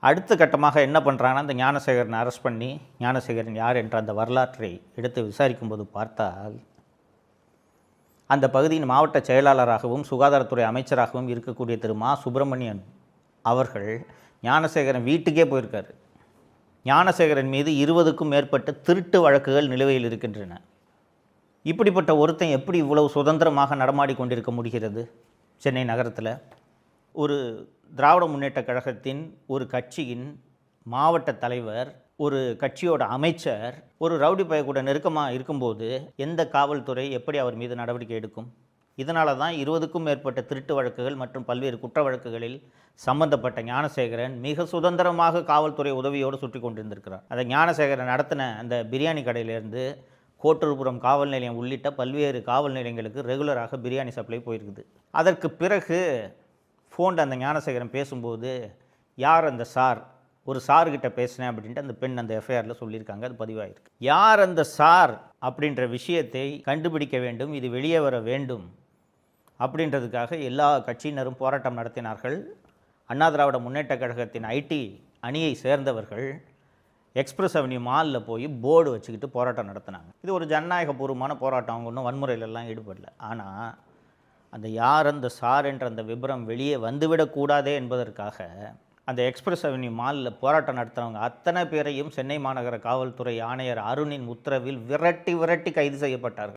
அடுத்த கட்டமாக என்ன பண்ணுறாங்கன்னா, அந்த ஞானசேகரனை அரெஸ்ட் பண்ணி, ஞானசேகரன் யார் என்ற அந்த வரலாற்றை எடுத்து விசாரிக்கும்போது பார்த்தால், அந்த பகுதியின் மாவட்ட செயலாளராகவும் சுகாதாரத்துறை அமைச்சராகவும் இருக்கக்கூடிய திரு மா சுப்பிரமணியன் அவர்கள் ஞானசேகரன் வீட்டுக்கே போயிருக்காரு. ஞானசேகரன் மீது 20க்கும் மேற்பட்ட திருட்டு வழக்குகள் நிலுவையில் இருக்கின்றன. இப்படிப்பட்ட ஒருத்தன் எப்படி இவ்வளவு சுதந்திரமாக நடமாடி கொண்டிருக்க முடிகிறது சென்னை நகரத்தில்? ஒரு திராவிட முன்னேற்றக் கழகத்தின் ஒரு கட்சியின் மாவட்ட தலைவர், ஒரு கட்சியோட அமைச்சர் ஒரு ரவுடி பைய கூட நெருக்கமாக இருக்கும்போது எந்த காவல்துறை எப்படி அவர் மீது நடவடிக்கை எடுக்கும்? இதனால தான் 20க்கும் மேற்பட்ட திருட்டு வழக்குகள் மற்றும் பல்வேறு குற்ற வழக்குகளில் சம்பந்தப்பட்ட ஞானசேகரன் மிக சுதந்திரமாக காவல்துறை உதவியோடு சுற்றி கொண்டிருந்திருக்கிறார். அதை ஞானசேகரன் நடத்தின அந்த பிரியாணி கடையிலேருந்து கோட்டூர்புரம் காவல் நிலையம் உள்ளிட்ட பல்வேறு காவல் நிலையங்களுக்கு ரெகுலராக பிரியாணி சப்ளை போயிருக்குது. அதற்கு பிறகு ஃபோனில் அந்த ஞானசேகரன் பேசும்போது, யார் அந்த சார், ஒரு சார்கிட்ட பேசினேன் அப்படின்ட்டு அந்த பெண் அந்த எஃப்ஐஆரில் சொல்லியிருக்காங்க. அது பதிவாயிருக்கு. யார் அந்த சார் அப்படின்ற விஷயத்தை கண்டுபிடிக்க வேண்டும், இது வெளியே வர வேண்டும் அப்படின்றதுக்காக எல்லா கட்சியினரும் போராட்டம் நடத்தினார்கள். அண்ணா திராவிட முன்னேற்றக் கழகத்தின் ஐடி அணியை சேர்ந்தவர்கள் எக்ஸ்பிரஸ் அவென்யூ மாலில் போய் போர்டு வச்சுக்கிட்டு போராட்டம் நடத்தினாங்க. இது ஒரு ஜனநாயகபூர்வமான போராட்டம், அவங்க ஒன்றும் வன்முறையிலெல்லாம் ஈடுபடல. ஆனால் அந்த யார் அந்த சார் என்ற அந்த விபரம் வெளியே வந்துவிடக்கூடாதே என்பதற்காக அந்த எக்ஸ்பிரஸ் அவென்யூ மாலில் போராட்டம் நடத்துகிறவங்க அத்தனை பேரையும் சென்னை மாநகர காவல்துறை ஆணையர் அருணின் உத்தரவில் விரட்டி கைது செய்யப்பட்டார்கள்.